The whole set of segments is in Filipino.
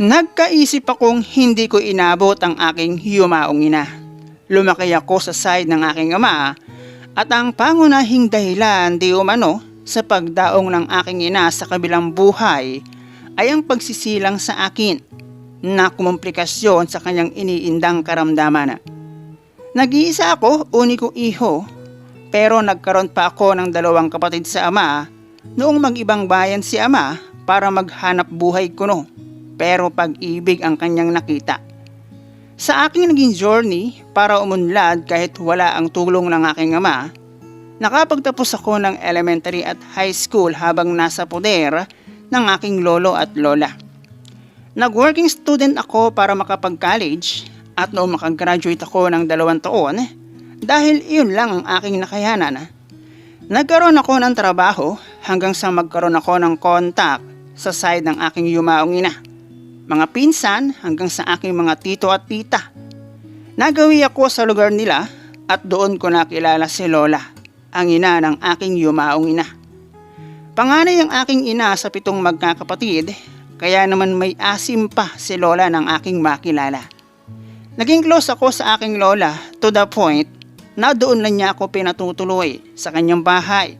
Nagkaisip akong hindi ko inabot ang aking yumaong ina. Lumaki ako sa side ng aking ama at ang pangunahing dahilan di umano sa pagdaong ng aking ina sa kabilang buhay ay ang pagsisilang sa akin na kumomplikasyon sa kanyang iniindang karamdaman. Nag-iisa ako, uniko iho, pero nagkaroon pa ako ng 2 kapatid sa ama noong mag-ibang bayan si ama para maghanap buhay kuno. Pero pag-ibig ang kanyang nakita. Sa aking naging journey para umunlad kahit wala ang tulong ng aking ama, nakapagtapos ako ng elementary at high school habang nasa poder ng aking lolo at lola. Nag-working student ako para makapag-college at noong makagraduate ako ng 2 taon, dahil iyon lang ang aking nakayanan. Nagkaroon ako ng trabaho hanggang sa magkaroon ako ng contact sa side ng aking yumaong ina. Mga pinsan hanggang sa aking mga tito at tita. Nagawi ako sa lugar nila at doon ko nakilala si Lola, ang ina ng aking yumaong ina. Panganay ang aking ina sa 7 magkakapatid, kaya naman may asim pa si Lola ng aking makilala. Naging close ako sa aking Lola to the point na doon lang niya ako pinatutuloy sa kanyang bahay.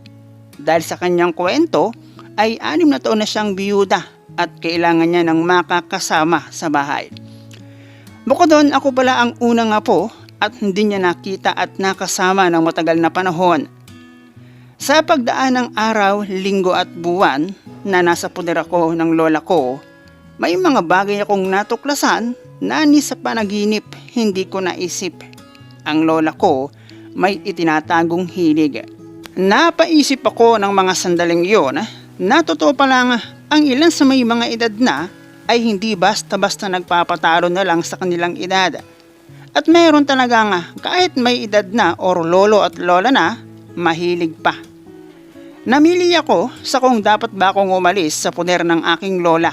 Dahil sa kanyang kwento ay 6 na taon na siyang biyuda at kailangan niya ng makakasama sa bahay. Bukod doon, ako pala ang unang apo at hindi niya nakita at nakasama ng matagal na panahon. Sa pagdaan ng araw, linggo at buwan na nasa poder ako ng lola ko, may mga bagay akong natuklasan na ni sa panaginip hindi ko naisip. Ang lola ko may itinatagong hilig. Napaisip ako ng mga sandaling iyon na totoo pa lang ang ilan sa may mga edad na ay hindi basta-basta nagpapatalo na lang sa kanilang edad. At mayroon talagang kahit may edad na or lolo at lola na, mahilig pa. Namili ako sa kung dapat ba akong umalis sa poder ng aking lola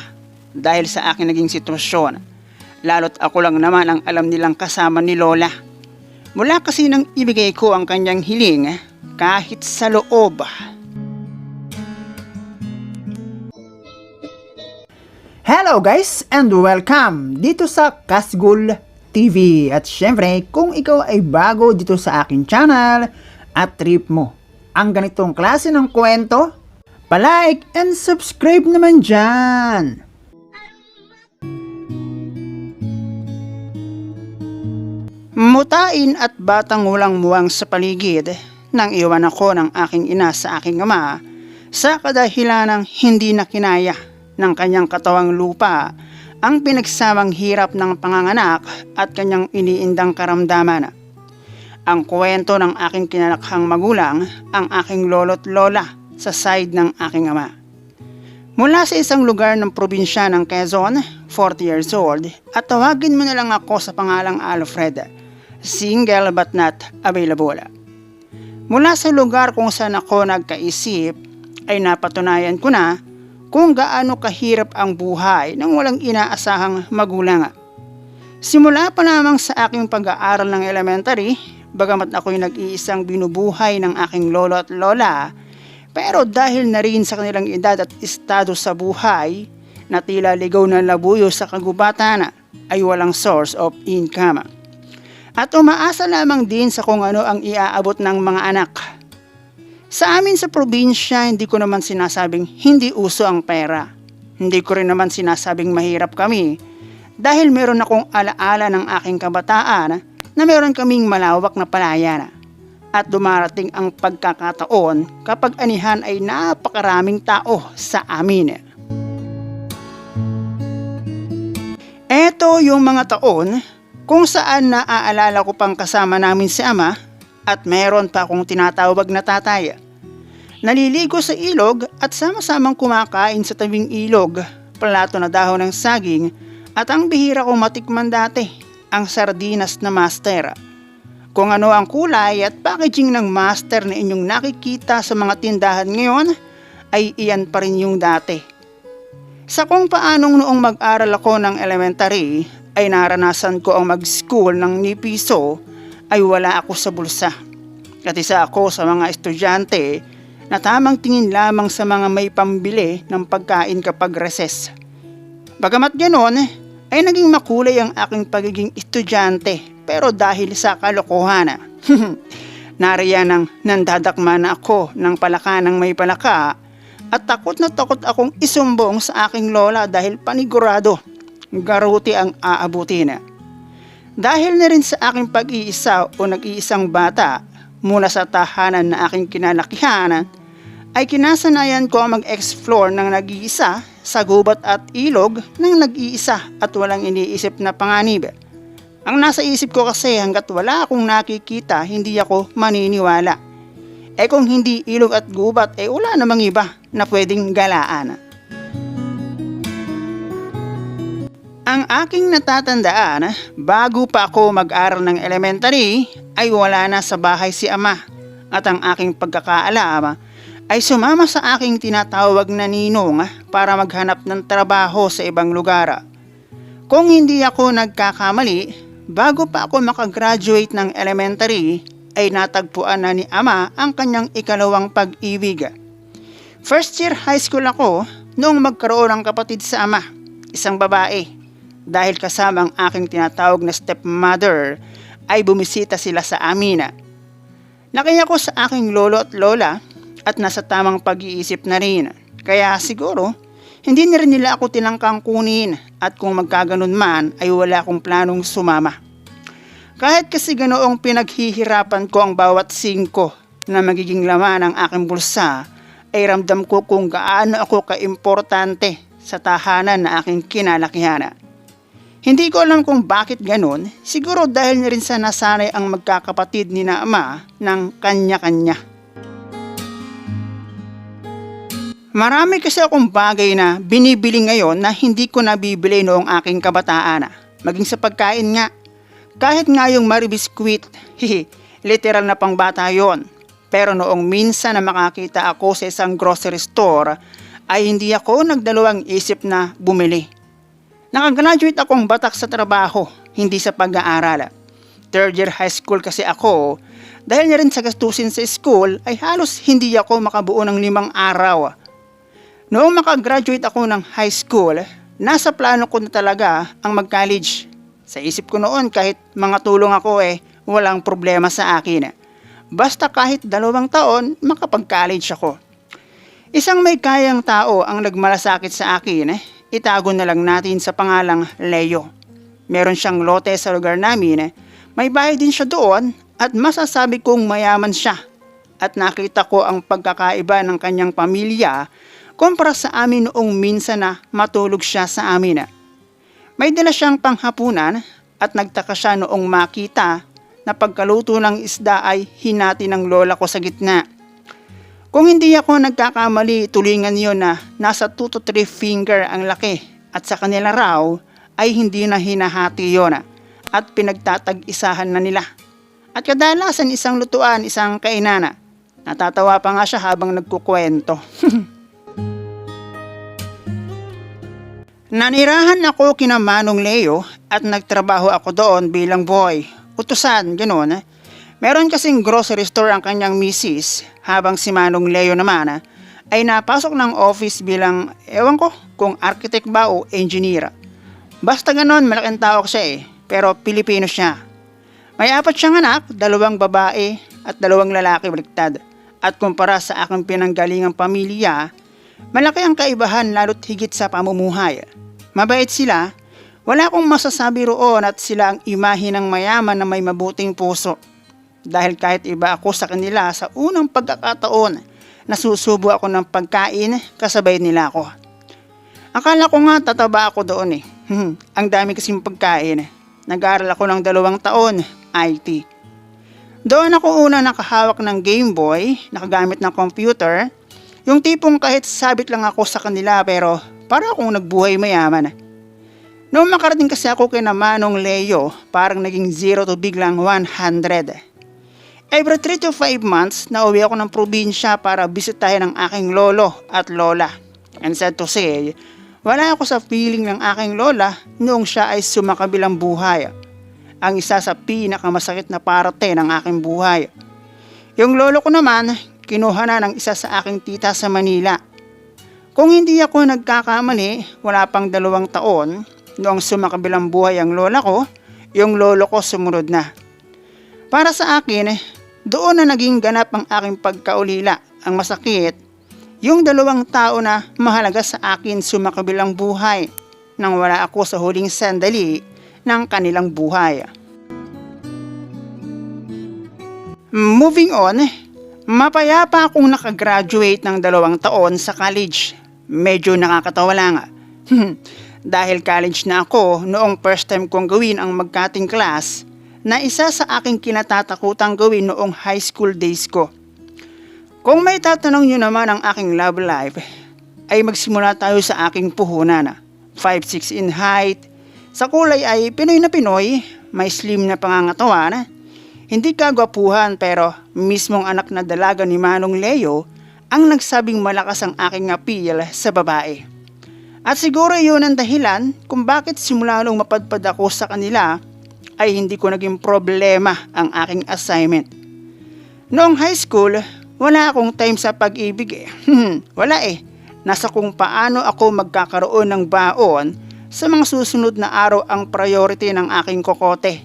dahil sa aking naging sitwasyon. Lalo't ako lang naman ang alam nilang kasama ni lola. Mula kasi nang ibigay ko ang kanyang hiling kahit sa loob. Hello guys and welcome dito sa Kasgul TV. At syempre, kung ikaw ay bago dito sa aking channel at trip mo ang ganitong klase ng kwento, palike and subscribe naman dyan. Mutain at batang walang muwang sa paligid nang iwan ako ng aking ina sa aking ama sa kadahilan ng hindi na kinaya ng kanyang katawang lupa ang pinagsamang hirap ng panganganak at kanyang iniindang karamdaman. Ang kwento ng aking kinalakhang magulang ang aking lolo't lola sa side ng aking ama. Mula sa isang lugar ng probinsya ng Quezon, 40 years old, at tawagin mo na lang ako sa pangalang Alfred, single but not available. Mula sa lugar kung saan ako nagkaisip ay napatunayan ko na kung gaano kahirap ang buhay nang walang inaasahang magulang. Simula pa lamang sa aking pag-aaral ng elementary, bagamat ako'y nag-iisang binubuhay ng aking lolo at lola, pero dahil na rin sa kanilang edad at estado sa buhay, na tila ligaw na labuyo sa kagubatan, ay walang source of income. At umaasa lamang din sa kung ano ang iaabot ng mga anak. Sa amin sa probinsya, hindi ko naman sinasabing hindi uso ang pera. Hindi ko rin naman sinasabing mahirap kami dahil meron akong alaala ng aking kabataan na meron kaming malawak na palayan. At dumarating ang pagkakataon kapag anihan ay napakaraming tao sa amin. Eto yung mga taon kung saan naaalala ko pang kasama namin si ama at meron pa akong tinatawag na tatay. Naliligo sa ilog at sama-samang kumakain sa tabing ilog, plato na dahon ng saging at ang bihira kong matikman dati, ang sardinas na master. Kung ano ang kulay at packaging ng master na inyong nakikita sa mga tindahan ngayon, ay iyan pa rin yung dati. Sa kung paanong noong mag-aral ako ng elementary, ay naranasan ko ang mag-school ng ni piso, ay wala ako sa bulsa. At isa ako sa mga estudyante na tamang tingin lamang sa mga may pambili ng pagkain kapag recess. Bagamat ganon, ay naging makulay ang aking pagiging estudyante, pero dahil sa kalokohan, nariyan nang nandadakma na ako ng palaka ng may palaka at takot na takot akong isumbong sa aking lola dahil panigurado garuti ang aabutin. Dahil na rin sa aking pag-iisa o nag-iisang bata mula sa tahanan na aking kinalakihan, ay kinasanayan ko ang mag-explore ng nag-iisa sa gubat at ilog ng nag-iisa at walang iniisip na panganib. Ang nasa isip ko kasi hanggat wala akong nakikita, hindi ako maniniwala. Kung hindi ilog at gubat, wala namang iba na pwedeng galaan. Ang aking natatandaan, bago pa ako mag-aral ng elementary, ay wala na sa bahay si ama. At ang aking pagkakaalam ay sumama sa aking tinatawag na ninong para maghanap ng trabaho sa ibang lugar. Kung hindi ako nagkakamali, bago pa ako makagraduate ng elementary, ay natagpuan na ni ama ang kanyang ikalawang pag-ibig. First year high school ako noong magkaroon ng kapatid sa ama, isang babae. Dahil kasama ang aking tinatawag na stepmother, ay bumisita sila sa amin. Laki ako sa aking lolo at lola at nasa tamang pag-iisip na rin. Kaya siguro, hindi na rin nila ako tinangkang kunin at kung magkaganon man ay wala akong planong sumama. Kahit kasi ganoong pinaghihirapan ko ang bawat singko na magiging laman ng aking bulsa, ay ramdam ko kung gaano ako kaimportante sa tahanan na aking kinalakihan. Hindi ko alam kung bakit ganon, siguro dahil na rin sa nasanay ang magkakapatid ni na ama ng kanya-kanya. Marami kasi akong bagay na binibili ngayon na hindi ko nabibili noong aking kabataan. Maging sa pagkain nga. Kahit nga yung maribiskwit, literal na pang bata yon. Pero noong minsan na makakita ako sa isang grocery store, ay hindi ako nagdalawang isip na bumili. Nakagraduate akong batak sa trabaho, hindi sa pag-aaral. Third year high school kasi ako, dahil na rin sa gastusin sa school ay halos hindi ako makabuo ng 5 araw. Noong makagraduate ako ng high school, nasa plano ko na talaga ang mag-college. Sa isip ko noon kahit mga tulong ako walang problema sa akin. Basta kahit 2 taon makapag-college ako. Isang may kayang tao ang nagmalasakit sa akin, itago na lang natin sa pangalang Leo. Meron siyang lote sa lugar namin, may bahay din siya doon at masasabi kong mayaman siya. At nakita ko ang pagkakaiba ng kanyang pamilya kumpara sa amin noong minsan na matulog siya sa amin. May dala siyang panghapunan at nagtaka siya noong makita na pagkaluto ng isda ay hinati ng lola ko sa gitna. Kung hindi ako nagkakamali, tulingan yon na nasa 2 to 3 finger ang laki at sa kanila raw ay hindi na hinahati yon at pinagtatag-isahan na nila. At kadalasan isang lutuan, isang kainan. Natatawa pa nga siya habang nagkukwento. Nanirahan ako kina Manong Leo at nagtrabaho ako doon bilang boy. Utusan, gano'n. Meron kasing grocery store ang kanyang misis habang si Manong Leo naman ay napasok ng office bilang ewan ko kung architect ba o engineer. Basta gano'n, malaking tao siya pero Pilipino siya. May 4 siyang anak, 2 babae at 2 lalaki baliktad. At kumpara sa aking pinanggalingang pamilya, malaki ang kaibahan lalo't higit sa pamumuhay. Mabait sila, wala akong masasabi roon at sila ang imahe ng mayaman na may mabuting puso. Dahil kahit iba ako sa kanila sa unang pagkakataon, nasusubo ako ng pagkain kasabay nila ako. Akala ko nga tataba ako doon Ang dami kasing pagkain. Nag-aaral ako ng 2 taon, IT. Doon ako una nakahawak ng Game Boy, nakagamit ng computer. Yung tipong kahit sabit lang ako sa kanila pero para akong nagbuhay mayaman. Noong makarating kasi ako kay Manong Leo, parang naging 0 to biglang 100. Every 3 to 5 months, nauwi ako ng probinsya para bisitahin ang aking lolo at lola. And sad to say, wala ako sa feeling ng aking lola noong siya ay sumakabilang buhay. Ang isa sa pinakamasakit na parte ng aking buhay. Yung lolo ko naman, kinuha na ng isa sa aking tita sa Manila. Kung hindi ako nagkakamali, wala pang 2 taon, noong sumakabilang buhay ang lola ko, yung lolo ko sumunod na. Para sa akin, doon na naging ganap ang aking pagkaulila. Ang masakit, yung 2 tao na mahalaga sa akin sumakabilang buhay nang wala ako sa huling sandali ng kanilang buhay. Moving on, mapayapa akong nakagraduate ng 2 taon sa college. Medyo nakakatawa lang. Dahil college na ako, noong first time kong gawin ang magkating class na isa sa aking kinatatakutang gawin noong high school days ko. Kung may tatanong nyo naman ang aking love life, ay magsimula tayo sa aking puhunan. 5'6" in height, sa kulay ay Pinoy na Pinoy, may slim na pangangatawan, hindi kagwapuhan pero mismong anak na dalaga ni Manong Leo ang nagsabing malakas ang aking appeal sa babae. At siguro yun ang dahilan kung bakit simula nung mapadpad ako sa kanila ay hindi ko naging problema ang aking assignment. Noong high school, wala akong time sa pag-ibig Wala Nasa kung paano ako magkakaroon ng baon sa mga susunod na araw ang priority ng aking kokote.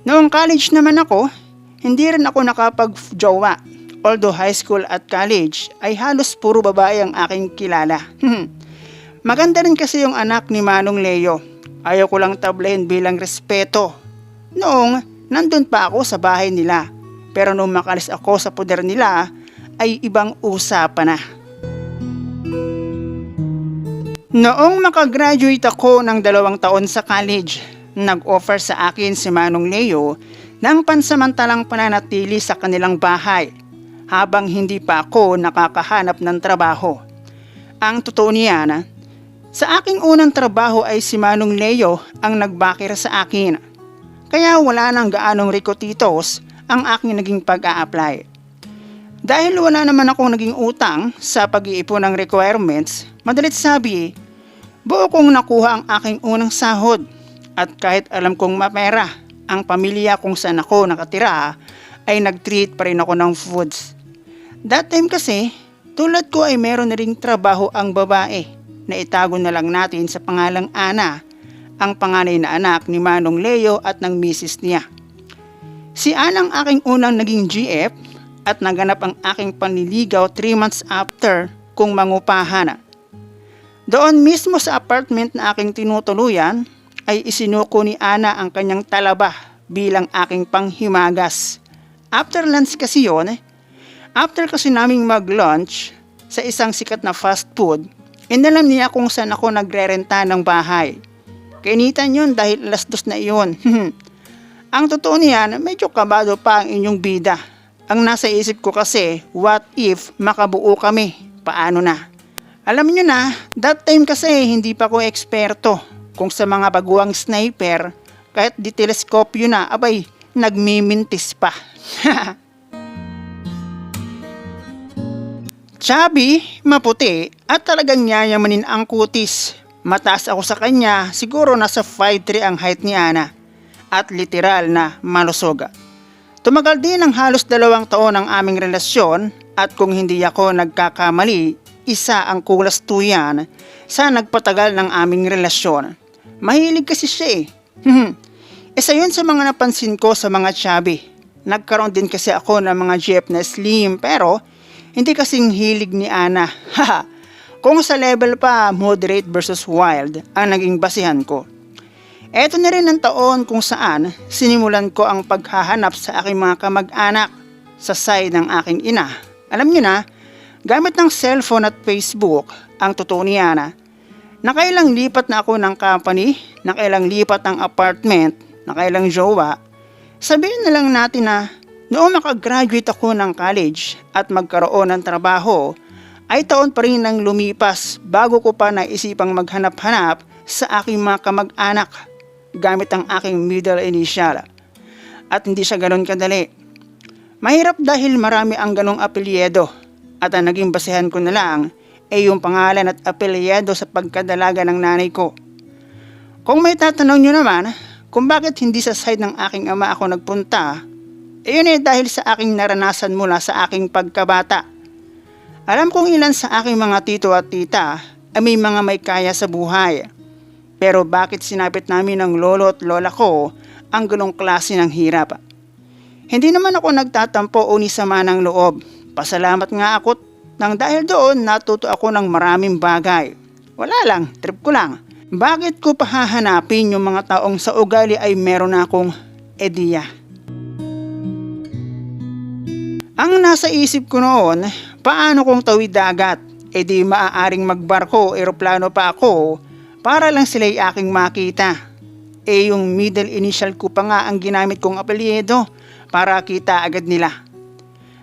Noong college naman ako, hindi rin ako nakapag-jowa. Although high school at college ay halos puro babae ang aking kilala. Maganda rin kasi yung anak ni Manong Leo. Ayaw ko lang tablahin bilang respeto. Noong nandun pa ako sa bahay nila. Pero nung makalis ako sa poder nila ay ibang usapan na. Noong makagraduate ako ng 2 taon sa college, nag-offer sa akin si Manong Leo ng pansamantalang pananatili sa kanilang bahay habang hindi pa ako nakakahanap ng trabaho. Ang totoo niyan, sa aking unang trabaho ay si Manong Leo ang nagbakir sa akin. Kaya wala nang gaanong rekotitos ang aking naging pag-a-apply. Dahil wala naman akong naging utang sa pag-iipon ng requirements, madalit sabi, buo kong nakuha ang aking unang sahod. At kahit alam kong mapera ang pamilya kung saan ako nakatira, ay nag-treat pa rin ako ng foods. That time kasi, tulad ko ay meron na ring trabaho ang babae na itago na lang natin sa pangalang Ana, ang panganay na anak ni Manong Leo at ng misis niya. Si Ana ang aking unang naging GF at naganap ang aking panliligaw 3 months after kung mangupahan. Doon mismo sa apartment na aking tinutuluyan ay isinuko ni Ana ang kanyang talaba bilang aking panghimagas. After lunch kasi yun, after kasi naming mag-lunch sa isang sikat na fast food, inalam niya kung saan ako nagre-renta ng bahay. Kainitan yun dahil 2:00 na iyon. Ang totoo niyan, medyo kabado pa ang inyong bida. Ang nasa isip ko kasi, what if makabuo kami? Paano na? Alam niyo na, that time kasi hindi pa ko eksperto. Kung sa mga baguang sniper, kahit di teleskopyo na, abay, nagmimintis pa. Chubby, maputi, at talagang yayamanin ang kutis. Mataas ako sa kanya, siguro nasa 5'3" ang height ni Ana. At literal na malusog. Tumagal din ng halos 2 taon ang aming relasyon at kung hindi ako nagkakamali, isa ang kulastuyan sa nagpatagal ng aming relasyon. Mahilig kasi siya Isa yun sa mga napansin ko sa mga chubby. Nagkaroon din kasi ako ng mga GF na slim pero hindi kasing hilig ni Ana. Kung sa level pa, moderate versus wild ang naging basihan ko. Eto na rin ang taon kung saan sinimulan ko ang paghahanap sa aking mga kamag-anak sa side ng aking ina. Alam niyo na, gamit ng cellphone at Facebook, ang totoo ni Ana, nakailang lipat na ako ng company, nakailang lipat ng apartment, nakailang jowa. Sabihin na lang natin na noong makagraduate ako ng college at magkaroon ng trabaho, ay taon pa rin nang lumipas bago ko pa naisipang maghanap-hanap sa aking mga kamag-anak gamit ang aking middle initial. At hindi siya ganoon kadali. Mahirap dahil marami ang ganong apelyido at ang naging basehan ko na lang ay yung pangalan at apelyido sa pagkadalaga ng nanay ko. Kung may tatanong nyo naman kung bakit hindi sa side ng aking ama ako nagpunta, yun dahil sa aking naranasan mula sa aking pagkabata. Alam kong ilan sa aking mga tito at tita ay may mga may kaya sa buhay. Pero bakit sinapit namin ng lolo at lola ko ang ganong klase ng hirap? Hindi naman ako nagtatampo o ni sama ng loob. Pasalamat nga ako nang dahil doon natuto ako ng maraming bagay. Wala lang, trip ko lang. Bakit ko pa hahanapin yung mga taong sa ugali ay meron akong ideya? Ang nasa isip ko noon, paano kung tawid dagat? E di maaaring magbarko, eroplano pa ako para lang sila'y aking makita. E yung middle initial ko pa nga ang ginamit kong apelyido para kita agad nila.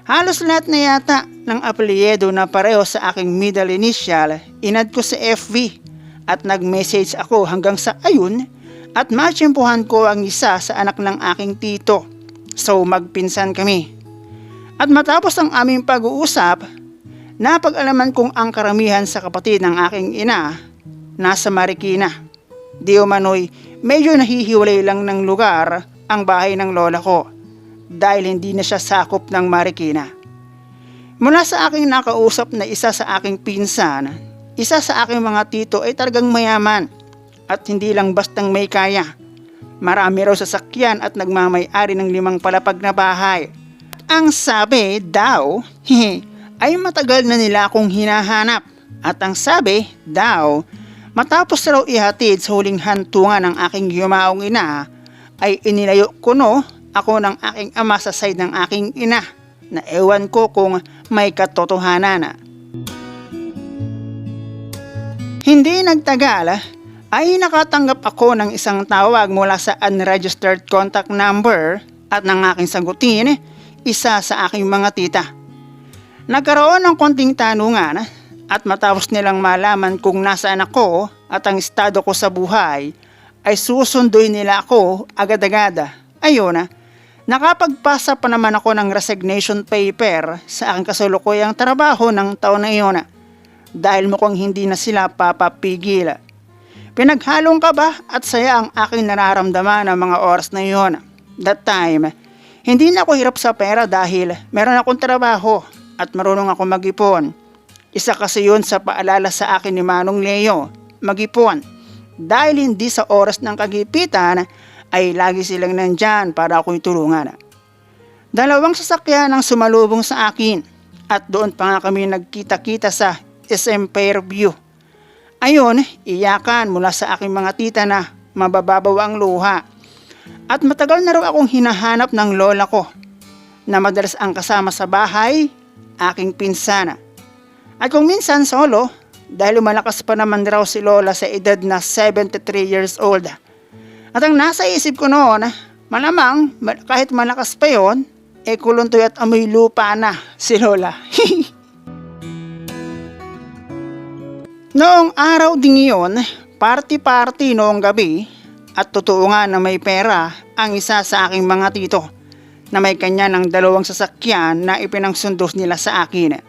Halos lahat na yata ng apelyido na pareho sa aking middle initial, inad ko sa FB at nag-message ako hanggang sa ayun at matsyempohan ko ang isa sa anak ng aking tito. So magpinsan kami. At matapos ang aming pag-uusap, napag-alaman kong ang karamihan sa kapatid ng aking ina nasa Marikina. Di umano'y medyo nahihiwalay lang ng lugar ang bahay ng lola ko dahil hindi na siya sakop ng Marikina. Mula sa aking nakausap na isa sa aking pinsan, isa sa aking mga tito ay talagang mayaman at hindi lang bastang may kaya. Marami raw sasakyan at nagmamay-ari ng 5 palapag na bahay. Ang sabi daw, ay matagal na nila akong hinahanap. At ang sabi daw, matapos raw ihatid sa huling hantungan ng aking yumaong ina, ay inilayo ko ako ng aking ama sa side ng aking ina, na ewan ko kung may katotohanan. Hindi nagtagal, ay nakatanggap ako ng isang tawag mula sa unregistered contact number at nang aking sagutin, isa sa aking mga tita. Nagkaroon ng konting tanungan at matapos nilang malaman kung nasaan ako at ang estado ko sa buhay, ay susunduin nila ako agad-agad. Ayun, nakapagpasa pa naman ako ng resignation paper sa aking kasalukuyang trabaho ng taon na iyon dahil mukhang hindi na sila papapigil. Pinaghalong kaba at saya ang aking nararamdaman ng mga oras na iyon. That time, hindi na ako hirap sa pera dahil meron akong trabaho at marunong ako mag-ipon. Isa kasi yun sa paalala sa akin ni Manong Leo, mag-ipon. Dahil hindi sa oras ng kagipitan ay lagi silang nandyan para ako'y tulungan. 2 sasakyan ang sumalubong sa akin at doon pa nga kami nagkita-kita sa SM Fairview. Ayun, iyakan mula sa aking mga tita na mabababaw ang luha. At matagal na raw akong hinahanap ng lola ko na madalas ang kasama sa bahay, aking pinsana. At kung minsan solo, dahil lumalakas pa naman raw si lola sa edad na 73 years old. At ang nasa isip ko noon, malamang kahit malakas pa yon, kuluntoy at amoy lupa na si lola. Noong araw ding iyon, party-party noong gabi, at totoo nga na may pera ang isa sa aking mga tito na may kanya ng 2 sasakyan na ipinangsundos nila sa akin.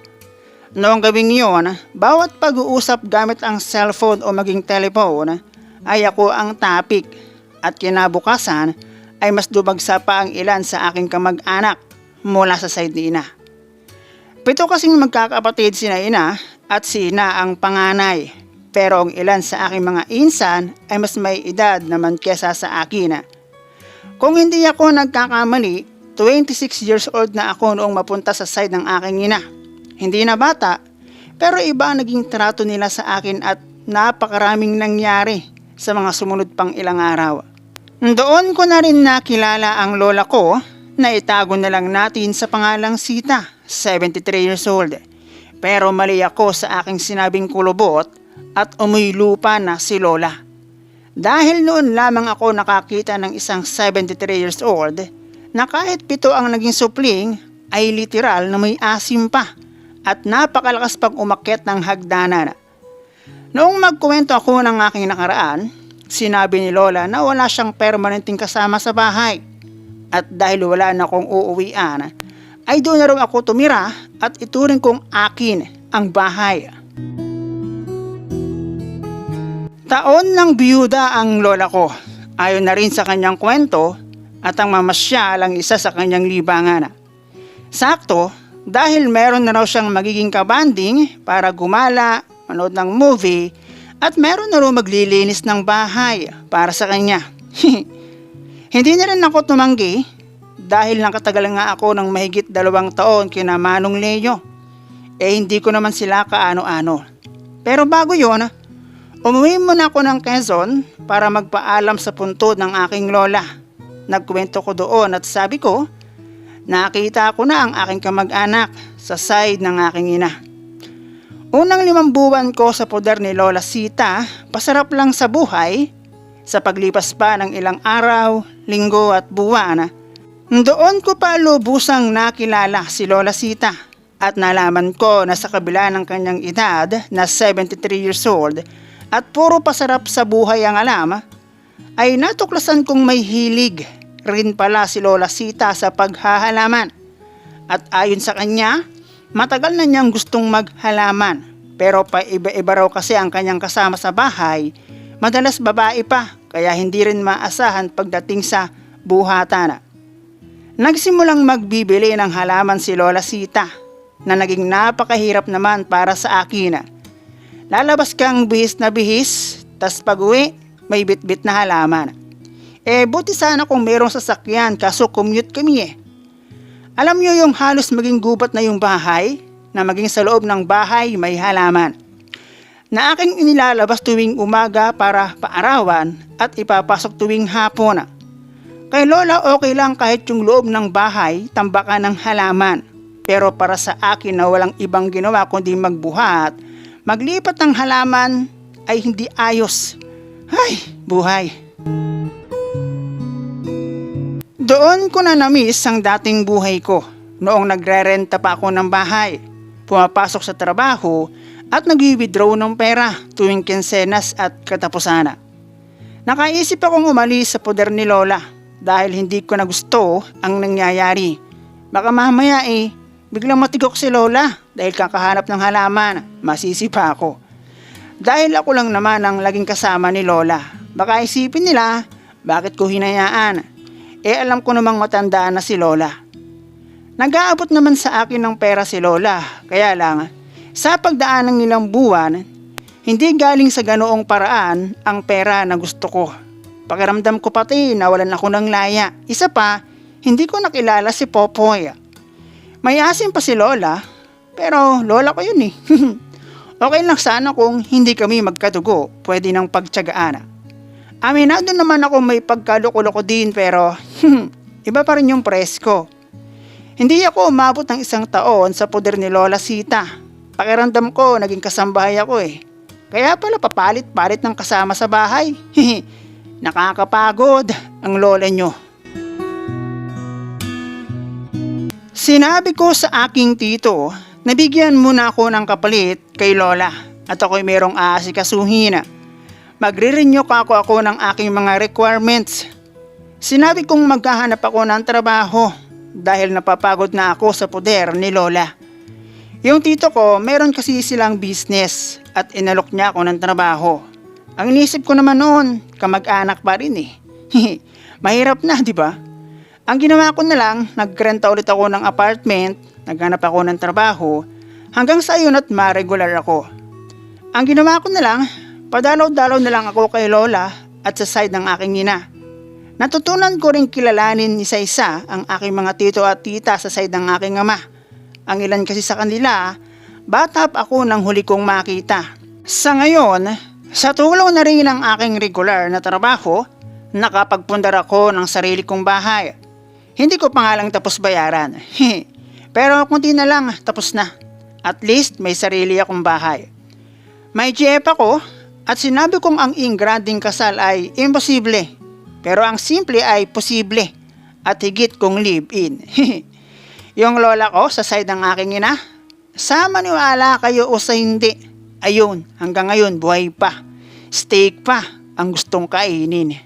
Noong gabing iyon, bawat pag-uusap gamit ang cellphone o maging telephone ay ako ang topic at kinabukasan ay mas dumagsa pa ang ilan sa aking kamag-anak mula sa side ni ina. 7 kasing magkakapatid sina ina at si ina ang panganay. Pero ang ilan sa aking mga insan ay mas may edad naman kesa sa akin. Kung hindi ako nagkakamali, 26 years old na ako noong mapunta sa side ng aking ina. Hindi na bata, pero iba ang naging trato nila sa akin at napakaraming nangyari sa mga sumunod pang ilang araw. Doon ko na rin nakilala ang lola ko na itago na lang natin sa pangalang Sita, 73 years old. Pero mali ako sa aking sinabing kulubot at umuy lupa na si lola. Dahil noon lamang ako nakakita ng isang 73 years old na kahit 7 ang naging supling ay literal na may asim pa at napakalakas pang umakyat ng hagdanan. Noong magkwento ako ng aking nakaraan, sinabi ni lola na wala siyang permanenteng kasama sa bahay at dahil wala na akong uuwian ay doon na raw ako tumira at ituring kong akin ang bahay. Taon ng biyuda ang lola ko. Ayon na rin sa kanyang kwento at ang mamasyal ang isa sa kanyang libangan. Sakto, Dahil meron na raw siyang magiging kabanding para gumala, manood ng movie, at meron na raw maglilinis ng bahay para sa kanya. Hindi na rin ako tumanggi dahil nakatagal nga ako ng mahigit 2 taon kina Manong Leo. Hindi ko naman sila kaano-ano. Pero bago yon, umuwi muna ako ng Quezon para magpaalam sa puntod ng aking lola. Nagkwento ko doon at sabi ko, nakita ko na ang aking kamag-anak sa side ng aking ina. Unang 5 buwan ko sa poder ni Lola Sita, pasarap lang sa buhay. Sa paglipas pa ng ilang araw, linggo at buwan, doon ko pa lubusang nakilala si Lola Sita at nalaman ko na sa kabila ng kanyang edad na 73 years old at puro pasarap sa buhay ang alam, ay natuklasan kong may hilig rin pala si Lola Sita sa paghahalaman. At ayon sa kanya, matagal na niyang gustong maghalaman, pero paiba-iba raw kasi ang kanyang kasama sa bahay, madalas babae pa, kaya hindi rin maasahan pagdating sa buhatan. Nagsimulang magbibili ng halaman si Lola Sita na naging napakahirap naman para sa akin. Lalabas kang bihis na bihis, tas pag-uwi, may bit-bit na halaman. Buti sana kung merong sasakyan kaso commute kami . Alam nyo yung halos maging gubat na yung bahay, na maging sa loob ng bahay may halaman. Na aking inilalabas tuwing umaga para paarawan at ipapasok tuwing hapon. Kay Lola okay lang kahit yung loob ng bahay tambakan ng halaman. Pero para sa akin na walang ibang ginawa kundi magbuhat, maglipat ng halaman ay hindi ayos. Ay, buhay. Doon ko na namiss ang dating buhay ko noong nagrerenta pa ako ng bahay. Pumapasok sa trabaho at nag-withdraw ng pera tuwing kinsenas at katapusan. Nakaisip akong umalis sa poder ni Lola dahil hindi ko na gusto ang nangyayari. Baka mamaya biglang matigok si Lola dahil kakahanap ng halaman, masisi pa ako. Dahil ako lang naman ang laging kasama ni Lola, baka isipin nila bakit ko hinayaan. Alam ko namang matandaan na si Lola. Nag-aabot naman sa akin ng pera si Lola, kaya lang sa pagdaan ng ilang buwan, hindi galing sa ganoong paraan ang pera na gusto ko. Pakiramdam ko pati nawalan ako ng laya. Isa pa, hindi ko nakilala si Popoy. May asim pa si Lola, pero Lola ko yun . Okay lang sana kung hindi kami magkadugo, pwede nang pagtyagaan. Aminado naman ako may pagkaloko-loko din pero iba pa rin yung presko. Hindi ako umabot ng 1 taon sa poder ni Lola Sita. Pakiramdam ko naging kasambahay ako . Kaya pala papalit-palit ng kasama sa bahay. Nakakapagod ang lola nyo. Sinabi ko sa aking tito, nabigyan muna ako ng kapalit kay Lola at ako'y merong aasikasuhin. Magre-renew ako ng aking mga requirements. Sinabi kong maghahanap ako ng trabaho dahil napapagod na ako sa poder ni Lola. Yung tito ko, meron kasi silang business at inalok niya ako ng trabaho. Ang inisip ko naman noon, kamag-anak pa rin . Mahirap na, di ba? Ang ginawa ko na lang, nagrenta ulit ako ng apartment, naghanap ako ng trabaho, hanggang sa yun at ma-regular ako. Ang ginawa ko na lang, padalaw-dalaw na lang ako kay Lola at sa side ng aking ina. Natutunan ko rin kilalanin isa-isa ang aking mga tito at tita sa side ng aking ama. Ang ilan kasi sa kanila, bata pa ako nang huli kong makita. Sa ngayon, sa tulong na rin ng aking regular na trabaho, nakapagpundar ako ng sarili kong bahay. Hindi ko pa nga lang tapos bayaran. Pero kunti na lang, tapos na. At least may sarili akong bahay. May GF ako at sinabi kong ang ingranding kasal ay imposible. Pero ang simple ay posible at higit kong live-in. Yung lola ko sa side ng aking ina, sa maniwala kayo o sa hindi, ayun, hanggang ngayon buhay pa. Steak pa ang gustong kainin.